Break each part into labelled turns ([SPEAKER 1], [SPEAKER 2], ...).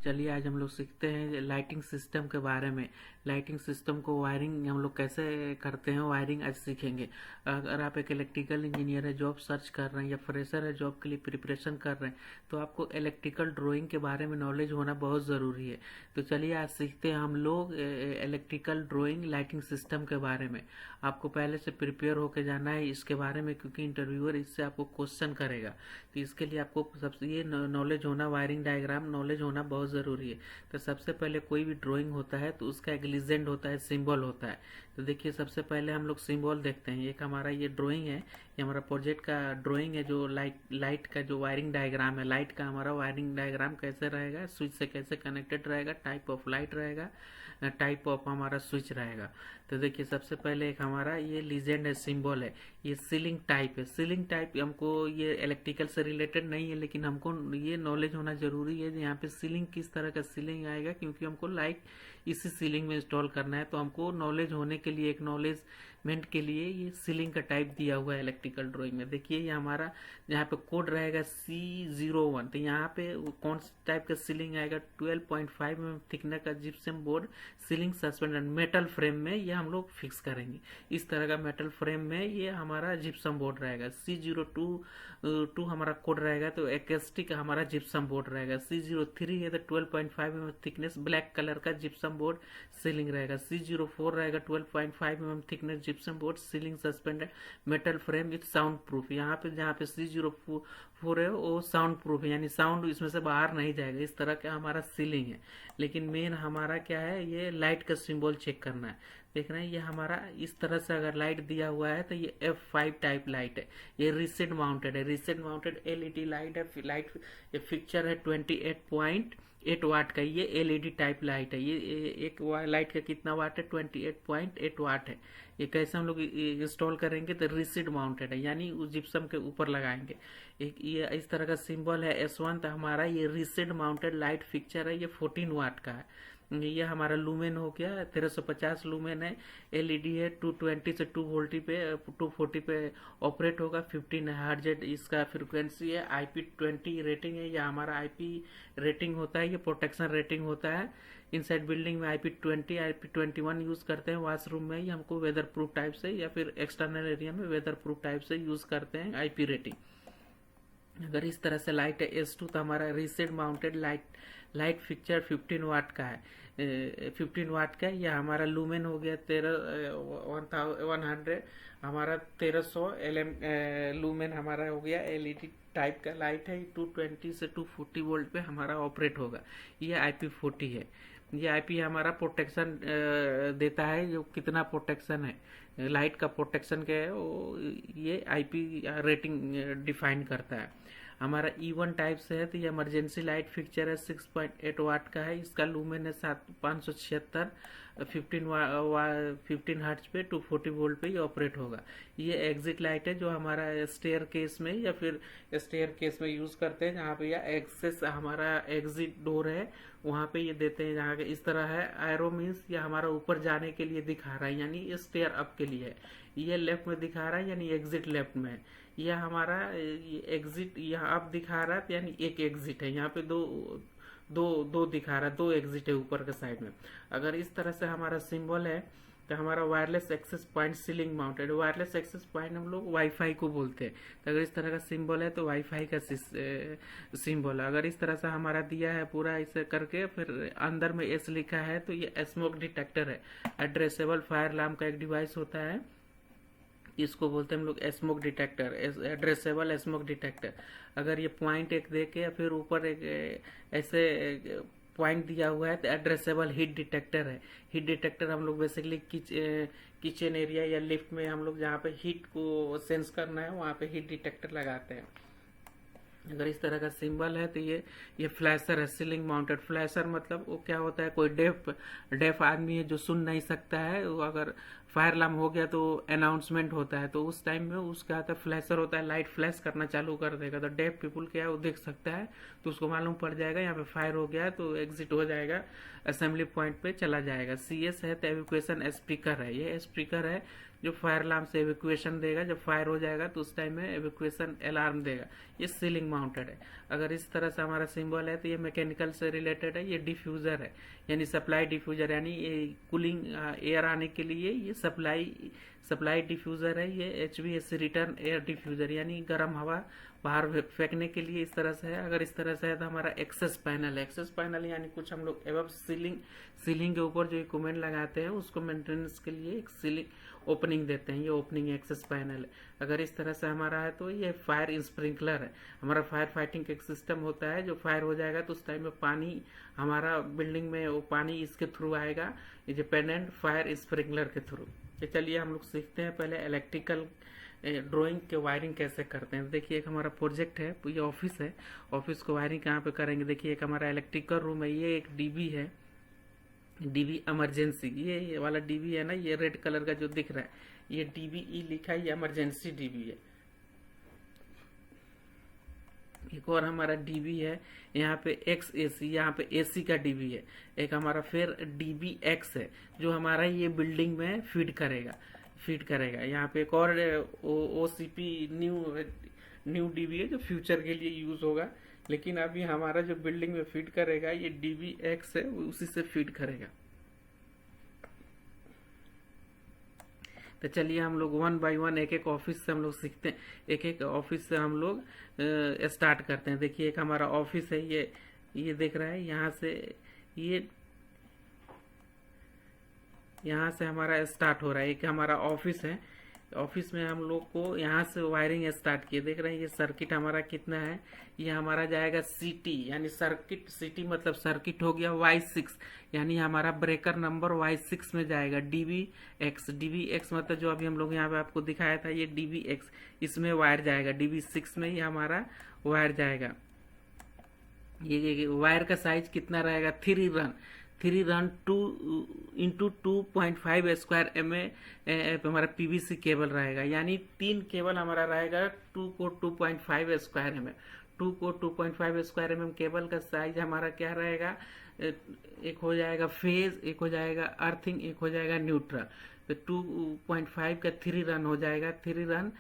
[SPEAKER 1] चलिए आज हम लोग सीखते हैं लाइटिंग सिस्टम के बारे में। लाइटिंग सिस्टम को वायरिंग हम लोग कैसे करते हैं, वायरिंग आज सीखेंगे। अगर आप एक इलेक्ट्रिकल इंजीनियर है, जॉब सर्च कर रहे हैं या फ्रेशर है, जॉब के लिए प्रिपरेशन कर रहे हैं, तो आपको इलेक्ट्रिकल ड्राइंग के बारे में नॉलेज होना बहुत ज़रूरी है। तो चलिए आज सीखते हैं हम लोग इलेक्ट्रिकल ड्राइंग लाइटिंग सिस्टम के बारे में। आपको पहले से प्रिपेयर होकर जाना है इसके बारे में, क्योंकि इंटरव्यूअर इससे आपको क्वेश्चन करेगा। तो इसके लिए आपको सबसे ये नॉलेज होना, वायरिंग डायग्राम नॉलेज होना बहुत ज़रूरी है। तो सबसे पहले कोई भी ड्राइंग होता है तो उसका एक लीजेंड होता है, सिंबल होता है। तो देखिए सबसे पहले हम लोग सिंबल देखते हैं। एक हमारा ये ड्राइंग है, ये हमारा प्रोजेक्ट का ड्राइंग है, जो लाइट का जो वायरिंग डायग्राम है। लाइट का हमारा वायरिंग डायग्राम कैसे रहेगा, स्विच से कैसे कनेक्टेड रहेगा, टाइप ऑफ लाइट रहेगा, टाइप ऑफ हमारा स्विच रहेगा। तो देखिए सबसे पहले एक हमारा ये लीजेंड है, सिंबल है। ये सीलिंग टाइप है। सीलिंग टाइप हमको ये इलेक्ट्रिकल से रिलेटेड नहीं है, लेकिन हमको ये नॉलेज होना जरूरी है यहाँ पे सीलिंग किस तरह का सीलिंग आएगा, क्योंकि हमको लाइट इसी सीलिंग में इंस्टॉल करना है। तो हमको नॉलेज होने के लिए, एक नॉलेजमेंट के लिए ये सीलिंग का टाइप दिया हुआ है इलेक्ट्रिकल ड्राइंग में। देखिए ये हमारा यहाँ पे कोड रहेगा C01। तो यहाँ पे कौन सा टाइप का सीलिंग आएगा, 12.5 mm थिकनेस का gypsum board ceiling suspended metal frame में ये हम लोग फिक्स करेंगे। इस तरह का मेटल फ्रेम में ये हमारा जिप्सम बोर्ड रहेगा। C02 हमारा कोड रहेगा, तो एक्स्टिक हमारा जिप्सम बोर्ड रहेगा। C03 है तो 12.5 mm थिकनेस ब्लैक कलर का जिप्सम बोर्ड सीलिंग रहेगा। C04 रहेगा 12.5 mm thickness gypsum board ceiling suspended metal frame with sound proof. यहाँ पे जहाँ पे C04 है वो साउंड प्रूफ है, यानी साउंड इसमें से बाहर नहीं जाएगा। इस तरह का हमारा सीलिंग है। लेकिन मेन हमारा क्या है, ये लाइट का सिंबल चेक करना है। देख रहे हैं ये हमारा इस तरह से अगर लाइट दिया हुआ है तो ये F5 टाइप लाइट है। ये रिसेट माउंटेड है, रिसेट माउंटेड LED लाइट है। लाइट ये फिक्चर है 28.8 वाट का। ये LED टाइप लाइट है। ये एक लाइट का कितना वाट है, 28.8 वाट है। ये कैसे हम लोग इंस्टॉल करेंगे, तो रिसेट माउंटेड है, यानी उस जिप्सम के ऊपर लगाएंगे। एक ये इस तरह का सिंबल है S1। तो हमारा ये रिसेट माउंटेड लाइट फिक्चर है, ये 14 वाट का है। ये हमारा लूमेन हो गया, 1350 लूमेन है। LED है, 220 से 240 पे ऑपरेट होगा। 15 हर्ट्ज इसका फ्रिक्वेंसी है। IP20 रेटिंग है, या हमारा IP रेटिंग होता है, ये प्रोटेक्शन रेटिंग होता है। इनसाइड बिल्डिंग में IP20 IP21 यूज करते हैं। वॉशरूम में ही हमको वेदर प्रूफ टाइप से, या फिर एक्सटर्नल एरिया में वेदर प्रूफ टाइप से यूज करते हैं IP रेटिंग। अगर इस तरह से लाइट है S2, तो हमारा रिसेट माउंटेड लाइट फिक्चर 15 वाट का है। 15 वाट का। यह हमारा लूमेन हो गया 100 हमारा 1300 लूमेन हमारा हो गया। LED टाइप का लाइट है। 220 से 240 वोल्ट पे हमारा ऑपरेट होगा। ये IP40 है। ये IP हमारा प्रोटेक्शन देता है। जो कितना प्रोटेक्शन है, लाइट का प्रोटेक्शन क्या है, वो ये IP रेटिंग डिफाइन करता है। हमारा E1 टाइप से है, तो ये इमरजेंसी लाइट फिक्चर है, 6.8 वाट का है। इसका लूमेन है 576। 15 हर्ट्ज पे 240 वोल्ट पे ये ऑपरेट होगा। ये एग्जिट लाइट है, जो हमारा स्टेयर केस में या फिर स्टेयर केस में यूज करते हैं, जहाँ पे या एक्सेस हमारा एग्जिट डोर है वहाँ पे ये देते हैं। जहाँ इस तरह है, एरो मीन्स ये हमारा ऊपर जाने के लिए दिखा रहा है, यानी ये स्टेयर अप के लिए है। ये लेफ्ट में दिखा रहा है, यानी एग्जिट लेफ्ट में है। यह हमारा एग्जिट यहाँ अप दिखा रहा है, यानी एक एग्जिट है। यहाँ पे दो दिखा रहा है, 2 एग्जिट है ऊपर के साइड में। अगर इस तरह से हमारा सिंबल है, तो हमारा wireless access point ceiling mounted. Wireless access point हम लोग वाईफाई को बोलते हैं। तो अगर इस तरह का सिंबल है तो वाईफाई का सिंबल है। अगर इस तरह से हमारा दिया है पूरा ऐसे करके, फिर अंदर में S लिखा है, तो ये स्मोक डिटेक्टर है। एड्रेसेबल फायर अलार्म का एक डिवाइस होता है, इसको बोलते हैं हम लोग smoke detector, addressable smoke detector. अगर ये पॉइंट एक दे के फिर ऊपर एक ऐसे पॉइंट दिया हुआ है, तो एड्रेसेबल हीट डिटेक्टर है। हीट डिटेक्टर हम लोग बेसिकली किचन एरिया या लिफ्ट में हम लोग जहाँ पे हीट को सेंस करना है, वहाँ पे हीट डिटेक्टर लगाते हैं। अगर इस तरह का सिंबल है, तो ये फ्लैशर है, सीलिंग माउंटेड फ्लैशर। मतलब वो क्या होता है, कोई डेफ आदमी है जो सुन नहीं सकता है, वो अगर फायर अलार्म हो गया तो अनाउंसमेंट होता है, तो उस टाइम में उसका आता है फ्लैशर होता है, लाइट फ्लैश करना चालू कर देगा। तो डेफ पीपुल क्या है, वो देख सकता है, तो उसको मालूम पड़ जाएगा यहाँ पे फायर हो गया है, तो एग्जिट हो जाएगा, असेंबली पॉइंट पे चला जाएगा। CS है तो एवैक्यूएशन स्पीकर है। ये स्पीकर है जो फायर अलार्म से एवैक्यूएशन देगा। जब फायर हो जाएगा तो उस टाइम में एवैक्यूएशन अलार्म देगा। ये सीलिंग माउंटेड है। अगर इस तरह से हमारा सिंबल है तो ये मैकेनिकल से रिलेटेड है। ये डिफ्यूजर है, यानी सप्लाई डिफ्यूजर, यानी ये कूलिंग एयर आने के लिए ये सप्लाई डिफ्यूजर है। ये HVAC रिटर्न एयर डिफ्यूजर, यानी गर्म हवा बाहर फेंकने के लिए इस तरह से है। अगर इस तरह से है तो हमारा एक्सेस पैनल है। एक्सेस पैनल यानी कुछ हम लोग एवं सीलिंग के ऊपर जो इक्विपमेंट लगाते हैं उसको मेंटेनेंस के लिए एक सीलिंग ओपनिंग देते हैं। ये ओपनिंग एक्सेस पैनल है। अगर इस तरह से हमारा है तो ये फायर स्प्रिंकलर है। हमारा फायर फाइटिंग का एक सिस्टम होता है, जो फायर हो जाएगा तो उस टाइम में पानी हमारा बिल्डिंग में वो पानी इसके थ्रू आएगा, इंडिपेंडेंट फायर स्प्रिंकलर के थ्रू। तो चलिए हम लोग सीखते हैं पहले इलेक्ट्रिकल ड्राइंग के वायरिंग कैसे करते हैं। देखिए एक हमारा प्रोजेक्ट है, ये ऑफिस है। ऑफिस को वायरिंग कहाँ पे करेंगे, देखिए एक हमारा इलेक्ट्रिकल रूम है। ये एक डीबी है, डीबी इमरजेंसी। ये वाला डीबी है ना, ये रेड कलर का जो दिख रहा है, ये DBE लिखा है, ये इमरजेंसी डीबी है। एक और हमारा डीबी है, यहाँ पे XAC, यहाँ पे AC का डीबी है। एक हमारा फिर DBX है, जो हमारा ये बिल्डिंग में फीड करेगा। यहाँ पे एक और OCP न्यू डीबी है, जो फ्यूचर के लिए यूज होगा। लेकिन अभी हमारा जो बिल्डिंग में फीड करेगा ये DBX है, उसी से फीड करेगा। तो चलिए हम लोग 1 बाय 1 एक एक ऑफिस से हम लोग सीखते हैं। एक एक ऑफिस से हम लोग स्टार्ट करते हैं। देखिए एक हमारा ऑफिस है, ये देख रहा है, यहाँ से हमारा स्टार्ट हो रहा है। एक हमारा ऑफिस है। ऑफिस में हम लोग को यहाँ से वायरिंग स्टार्ट किए। देख रहे हैं ये सर्किट हमारा कितना है, ये हमारा जाएगा CT, यानी सर्किट। CT मतलब सर्किट हो गया Y6, यानी हमारा ब्रेकर नंबर Y6 में जाएगा। DBX मतलब जो अभी हम लोग यहाँ पे आपको दिखाया था, ये DBX, इसमें वायर जाएगा। DB6 में ये हमारा वायर जाएगा। ये वायर का साइज कितना रहेगा, 3 रन 2 इंटू 2.5 स्क्वायर हमारा PVC केबल रहेगा, यानी 3 केबल हमारा रहेगा 2 को 2.5 स्क्वायर mm। 2 को 2.5 स्क्वायर mm केबल का साइज हमारा क्या रहेगा, एक हो जाएगा फेज, एक हो जाएगा अर्थिंग, एक हो जाएगा न्यूट्रल। तो 2.5 का 3 रन हो जाएगा। 3 रन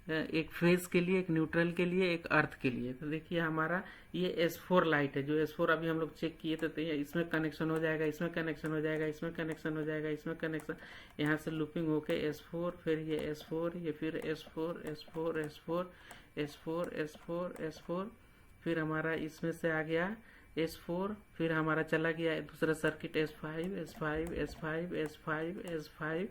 [SPEAKER 1] एक फेज के लिए, एक न्यूट्रल के लिए, एक अर्थ के लिए। तो देखिए हमारा ये S4 लाइट है, जो S4 अभी हम लोग चेक किए थे, तो इसमें कनेक्शन हो जाएगा, इसमें कनेक्शन हो जाएगा, इसमें कनेक्शन हो जाएगा, इसमें कनेक्शन, यहाँ से लूपिंग होके S4, फिर ये S4, ये फिर S4, S4, S4, S4, S4, S4, फिर हमारा इसमें से आ गया S4, फिर हमारा चला गया दूसरा circuit S5, S5, S5, S5, S5,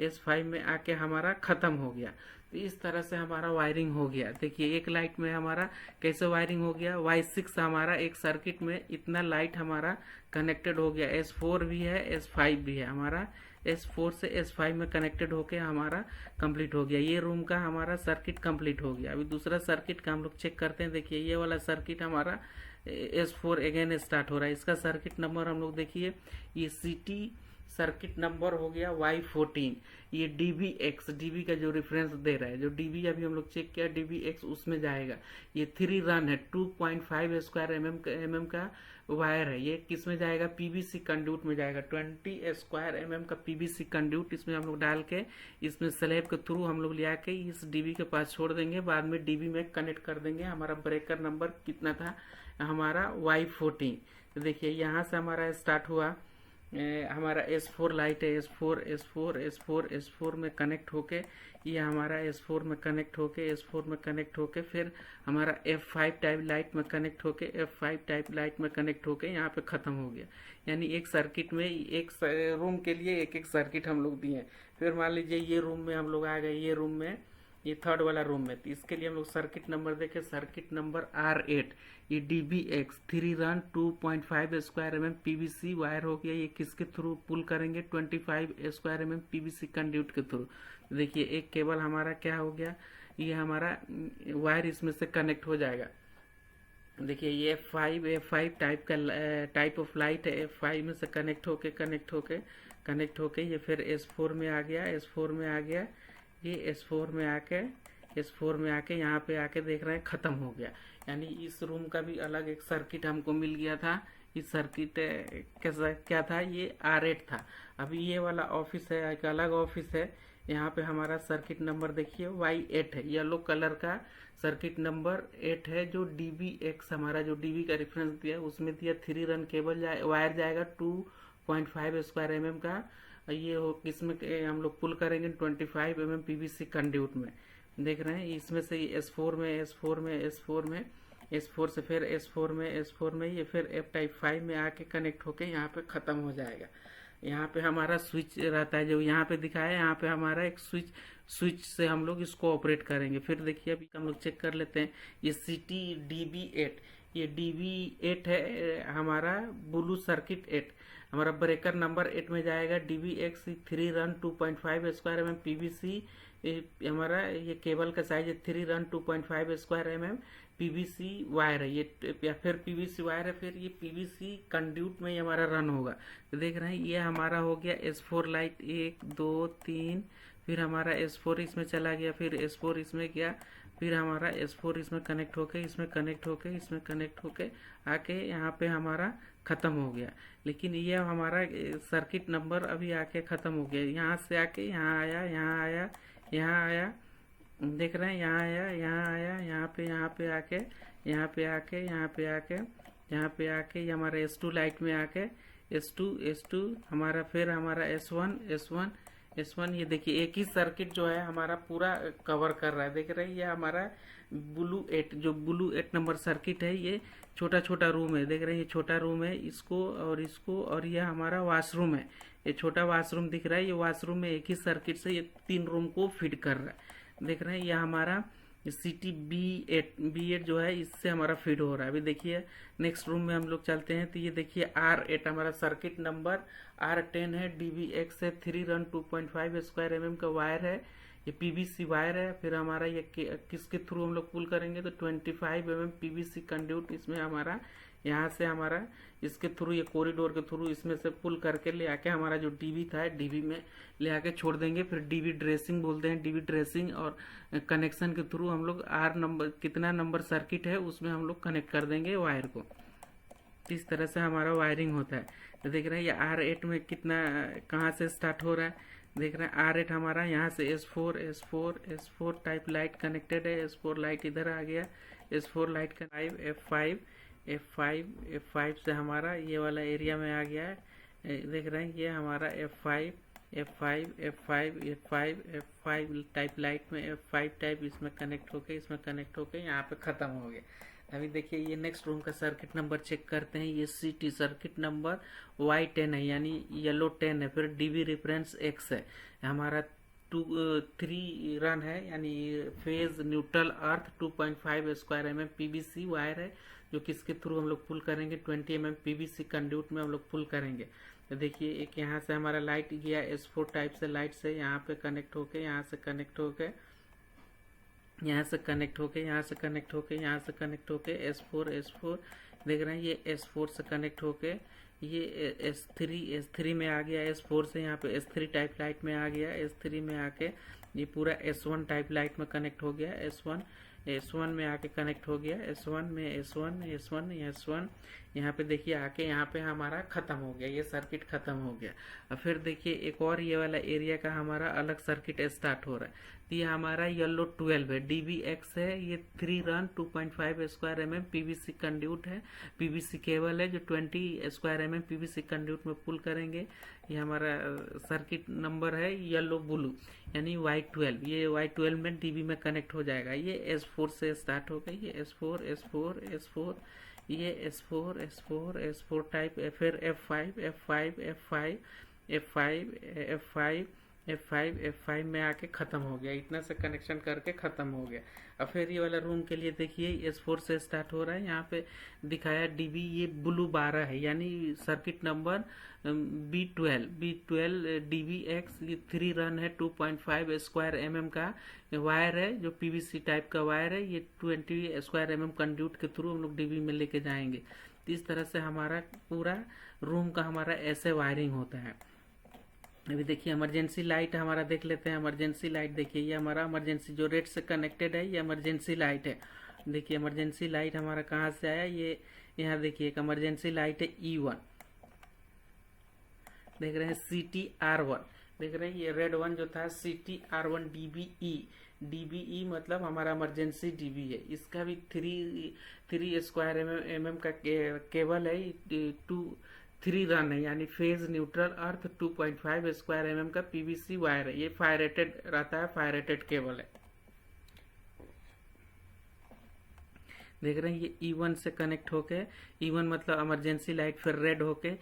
[SPEAKER 1] S5 में आके हमारा खत्म हो गया। तो इस तरह से हमारा वायरिंग हो गया। देखिए एक लाइट में हमारा कैसे वायरिंग हो गया, Y6 हमारा एक सर्किट में इतना लाइट हमारा कनेक्टेड हो गया। S4 भी है, S5 भी है, हमारा S4 से S5 में कनेक्टेड होके हमारा कंप्लीट हो गया। ये रूम का हमारा सर्किट कंप्लीट हो गया। अभी दूसरा सर्किट का हम लोग चेक करते हैं। देखिए ये वाला सर्किट हमारा S4 अगेन स्टार्ट हो रहा है। इसका सर्किट नंबर हम लोग देखिए, ये CT सर्किट नंबर हो गया Y14। ये DBX, DB का जो रेफरेंस दे रहा है, जो DB अभी हम लोग चेक किया DBX, उसमें जाएगा। ये 3 रन है, 2.5 स्क्वायर mm का वायर है। ये किस में जाएगा, PVC कंड्यूट में जाएगा। 20 स्क्वायर mm का PVC कंड्यूट इसमें हम लोग डाल के, इसमें स्लैब के थ्रू हम लोग लिया के इस DB के पास छोड़ देंगे। बाद में DB में कनेक्ट कर देंगे। हमारा ब्रेकर नंबर कितना था, हमारा Y14। तो देखिए यहाँ से हमारा स्टार्ट हुआ, हमारा S4 लाइट है, S4 में कनेक्ट होके, ये हमारा S4 में कनेक्ट होके फिर हमारा F5 टाइप लाइट में कनेक्ट होके यहाँ पे खत्म हो गया। यानी एक सर्किट में, एक रूम के लिए एक एक सर्किट हम लोग दिए। फिर मान लीजिए ये रूम में हम लोग आ गए, ये रूम में, ये थर्ड वाला रूम में, तो इसके लिए हम लोग सर्किट नंबर देखें, सर्किट नंबर R8। ये DBX 3 run 2.5 square mm PVC wire हो गया। ये किसके थ्रू पुल करेंगे, 25 स्क्वायर mm PVC कंड्यूट के थ्रू। देखिए एक केबल हमारा क्या हो गया, ये हमारा वायर इसमें से कनेक्ट हो जाएगा। देखिए ये F5 टाइप ऑफ लाइट है। F5 में से कनेक्ट होके ये फिर S4 में आ गया। ये S4 में आके यहाँ पे आके देख रहे हैं खत्म हो गया। यानी इस रूम का भी अलग एक सर्किट हमको मिल गया था। इस सर्किट कैसा क्या था, ये R8 था। अभी ये वाला ऑफिस है, एक अलग ऑफिस है। यहाँ पे हमारा सर्किट नंबर देखिए Y8 है, येलो कलर का सर्किट नंबर 8 है, जो DB-X हमारा जो DB का रेफरेंस दिया है उसमें दिया 3 रन केबल वायर जाएगा 2.5 स्क्वायर mm का। ये हो इसमें हम लोग पुल करेंगे 25 mm PVC कंड्यूट में। देख रहे हैं इसमें से S4 में S4 में S4 में S4 से फिर S4 में S4 में ये फिर F टाइप 5 में आके कनेक्ट होके यहाँ पे ख़त्म हो जाएगा। यहाँ पे हमारा स्विच रहता है जो यहाँ पे दिखाया है, यहाँ पे हमारा एक स्विच से हम लोग इसको ऑपरेट करेंगे। फिर देखिए अभी हम लोग चेक कर लेते हैं, ये CT DB8, ये DB8 है हमारा ब्लू सर्किट 8, हमारा ब्रेकर नंबर 8 में जाएगा DB-X 3 run 2.5 square mm PVC। हमारा ये केबल का साइज है 3 run 2.5 square mm PVC wire है ये, या फिर PVC वायर है, फिर ये PVC कंड्यूट में ये हमारा रन होगा। तो देख रहे हैं ये हमारा हो गया S4 लाइट 1 2 3, फिर हमारा S4 इसमें चला गया, फिर S4 इसमें गया, फिर हमारा S4 इसमें कनेक्ट होके इसमें कनेक्ट होके इसमें कनेक्ट होके आके यहाँ पे हमारा ख़त्म हो गया। लेकिन ये हमारा सर्किट नंबर अभी आके ख़त्म हो गया, यहाँ से आके यहाँ आया, यहाँ आया, यहाँ आया, देख रहे हैं यहाँ आया, यहाँ आया, यहाँ पे आके, यहाँ पे आके, यहाँ पे आके, यहाँ पे आके ये हमारा S2 लाइट में आके S2 हमारा, फिर हमारा S1 ये देखिए एक ही सर्किट जो है हमारा पूरा कवर कर रहा है। देख रहे हैं ये हमारा ब्लू 8 नंबर सर्किट है, ये छोटा छोटा रूम है। देख रहे हैं ये छोटा रूम है, इसको और ये हमारा वॉशरूम है, ये छोटा वॉशरूम दिख रहा है। ये वॉशरूम में एक ही सर्किट से ये 3 रूम को फीड कर रहा है। देख रहे हैं ये हमारा CT B8 जो है इससे हमारा फीड हो रहा है। अभी देखिए नेक्स्ट रूम में हम लोग चलते हैं, तो ये देखिए R8 हमारा सर्किट नंबर R10 है, DB-X है, 3 रन 2.5 स्क्वायर mm का वायर है, ये PVC वायर है। फिर हमारा ये किसके थ्रू हम लोग पुल करेंगे, तो 25 mm PVC कंड्यूट इसमें हमारा, यहाँ से हमारा इसके थ्रू, ये कॉरिडोर के थ्रू इसमें से पुल करके ले आके हमारा जो DB था DB में ले आके छोड़ देंगे। फिर DB ड्रेसिंग बोलते हैं, DB ड्रेसिंग, और कनेक्शन के थ्रू हम लोग R नंबर कितना नंबर सर्किट है उसमें हम लोग कनेक्ट कर देंगे वायर को। इस तरह से हमारा वायरिंग होता है। तो देख रहे हैं ये R8 में कितना कहाँ से स्टार्ट हो रहा है, देख रहे हैं R8 हमारा यहाँ से S4 टाइप लाइट कनेक्टेड है, S4 लाइट इधर आ गया, S4 लाइट का F5 से हमारा ये वाला एरिया में आ गया है। देख रहे हैं ये हमारा F5 टाइप लाइट में F5 टाइप इसमें कनेक्ट होके यहाँ पे ख़त्म हो गया। अभी देखिए ये नेक्स्ट रूम का सर्किट नंबर चेक करते हैं, ये CT सर्किट नंबर Y10 है, यानी येलो 10 है, फिर DB रेफरेंस X है, हमारा 3 रन है, यानी फेज न्यूट्रल अर्थ 2.5 स्क्वायर mm PVC वायर है, जो किसके थ्रू हम लोग पुल करेंगे 20 mm PVC कंड्यूट में हम लोग पुल करेंगे। तो देखिए एक यहाँ से हमारा लाइट गया S4 टाइप से लाइट से यहाँ पे कनेक्ट होके, यहाँ से कनेक्ट होके, यहाँ से कनेक्ट होके, यहाँ से कनेक्ट होके, यहाँ से कनेक्ट होके S4 देख रहे हैं ये S4 से कनेक्ट होके ये S3 में आ गया, S4 से यहाँ पे S3 टाइप लाइट में आ गया, S3 में आके ये पूरा S1 टाइप लाइट में कनेक्ट हो गया, S1 में आके कनेक्ट हो गया, S1 यहाँ पे देखिए आके यहाँ पे हमारा ख़त्म हो गया, ये सर्किट ख़त्म हो गया। और फिर देखिए एक और ये वाला एरिया का हमारा अलग सर्किट स्टार्ट हो रहा है। तो ये हमारा येलो 12 है, DB-X है, ये 3 run 2.5 square mm PVC conduit है, PVC केबल है जो 20 स्क्वायर mm PVC कंड्यूट में पुल करेंगे। ये हमारा सर्किट नंबर है येलो ब्लू, यानी Y12, ये Y12 में DB में कनेक्ट हो जाएगा। ये S4 से स्टार्ट हो गई, ये S4 ये S4 टाइप, फिर F5 में आके ख़त्म हो गया, इतना से कनेक्शन करके ख़त्म हो गया। अब फिर ये वाला रूम के लिए देखिए S4 से स्टार्ट हो रहा है, यहाँ पे दिखाया DB, ये ब्लू 12 है, यानी सर्किट नंबर B12 DB-X, ये 3 रन है 2.5 स्क्वायर mm का वायर है, जो PVC टाइप का वायर है, ये 20 स्क्वायर mm कंड्यूट के थ्रू हम लोग DB में लेके जाएंगे। तो इस तरह से हमारा पूरा रूम का हमारा ऐसे वायरिंग होता है। अभी देखिए इमरजेंसी लाइट हमारा देख लेते हैं। इमरजेंसी लाइट देखिए, ये हमारा इमरजेंसी जो रेड से कनेक्टेड है, ये इमरजेंसी लाइट है। देखिए इमरजेंसी लाइट हमारा कहाँ से आया, ये यहाँ देखिए एक इमरजेंसी लाइट है E1, देख रहे हैं CT R1, देख रहे हैं ये रेड वन जो था CTR1 DBE मतलब हमारा इमरजेंसी डीबी है। इसका भी 3 स्क्वायर एम का केबल है, 3 रन है, यानी फेज न्यूट्रल अर्थ 2.5 स्क्वायर एम का PVC वायर है। ये फायर रेटेड रहता है, फायर रेटेड केबल है। देख रहे हैं ये E1 से कनेक्ट होके, E1 मतलब इमरजेंसी लाइट, फिर रेड होके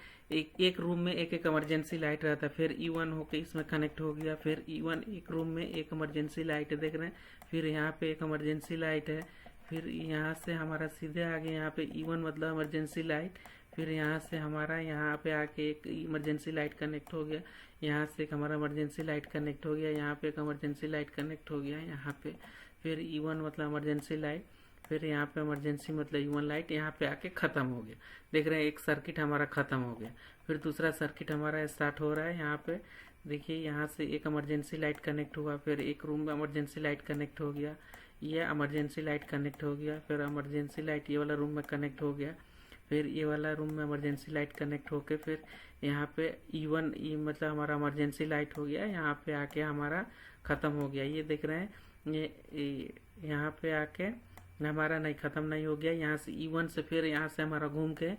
[SPEAKER 1] एक रूम में एक इमरजेंसी लाइट रहता है, फिर E1 होके इसमें कनेक्ट हो गया, फिर E1 एक रूम में एक इमरजेंसी लाइट है, देख रहे हैं। फिर यहाँ पे एक इमरजेंसी लाइट है, फिर यहाँ से हमारा सीधे आगे यहाँ पे E1 मतलब इमरजेंसी लाइट, फिर यहाँ से हमारा यहाँ पे आके एक इमरजेंसी लाइट कनेक्ट हो गया, यहाँ से एक हमारा इमरजेंसी लाइट कनेक्ट हो गया, यहाँ पे एक इमरजेंसी लाइट कनेक्ट हो गया यहाँ पे, फिर E1 मतलब इमरजेंसी लाइट, फिर यहाँ पे इमरजेंसी मतलब E1 लाइट यहाँ पे आके ख़त्म हो गया। देख रहे हैं एक सर्किट हमारा ख़त्म हो गया। फिर दूसरा सर्किट हमारा स्टार्ट हो रहा है। यहाँ पे देखिए यहाँ से एक इमरजेंसी लाइट कनेक्ट हुआ, फिर एक रूम में इमरजेंसी लाइट कनेक्ट हो गया, ये इमरजेंसी लाइट कनेक्ट हो गया, फिर इमरजेंसी लाइट ये वाला रूम में कनेक्ट हो गया, फिर ये वाला रूम में इमरजेंसी लाइट कनेक्ट होके फिर यहाँ पे E1 मतलब हमारा इमरजेंसी लाइट हो गया, यहाँ पे आके हमारा ख़त्म हो गया। ये देख रहे हैं ये यहाँ पे आके हमारा नहीं ख़त्म नहीं हो गया, यहाँ से E1 से फिर यहाँ से हमारा घूम के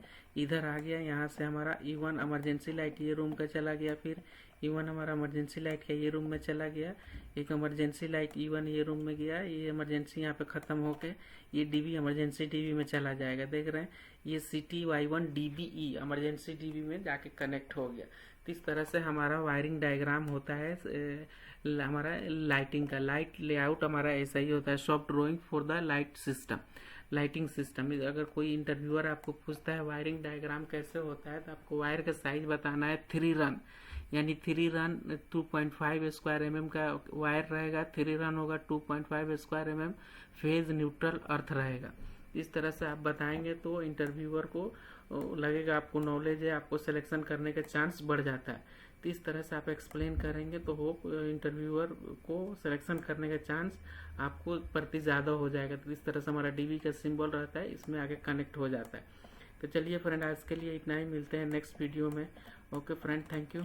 [SPEAKER 1] इधर आ गया, यहाँ से हमारा E1 इमरजेंसी लाइट ये रूम का चला गया, फिर E1 हमारा इमरजेंसी लाइट का ये रूम में चला गया, एक इमरजेंसी लाइट E1 ये रूम में गया, ये इमरजेंसी यहाँ पे ख़त्म होके ये डीबी इमरजेंसी डीबी में चला जाएगा। देख रहे हैं ये CTY1 DBE इमरजेंसी डीबी में जाके कनेक्ट हो गया। तो इस तरह से हमारा वायरिंग डायग्राम होता है हमारा लाइटिंग का। लाइट लेआउट हमारा ऐसा ही होता है, soft drawing for the light system, lighting system. अगर कोई इंटरव्यूअर आपको पूछता है वायरिंग डायग्राम कैसे होता है, तो आपको वायर का साइज बताना है 3 रन, यानी 3 रन 2.5 स्क्वायर एम का वायर रहेगा, 3 रन होगा 2.5 स्क्वायर एम, फेज न्यूट्रल अर्थ रहेगा। इस तरह से आप बताएंगे तो इंटरव्यूअर को लगेगा आपको नॉलेज है, आपको सिलेक्शन करने का चांस बढ़ जाता है। तो इस तरह से आप एक्सप्लेन करेंगे तो होप इंटरव्यूअर को सिलेक्शन करने का चांस आपको प्रति ज़्यादा हो जाएगा। तो इस तरह से हमारा डीबी का सिंबल रहता है, इसमें आगे कनेक्ट हो जाता है। तो चलिए फ्रेंड आज के लिए इतना ही, मिलते हैं नेक्स्ट वीडियो में। Okay friend, thank you.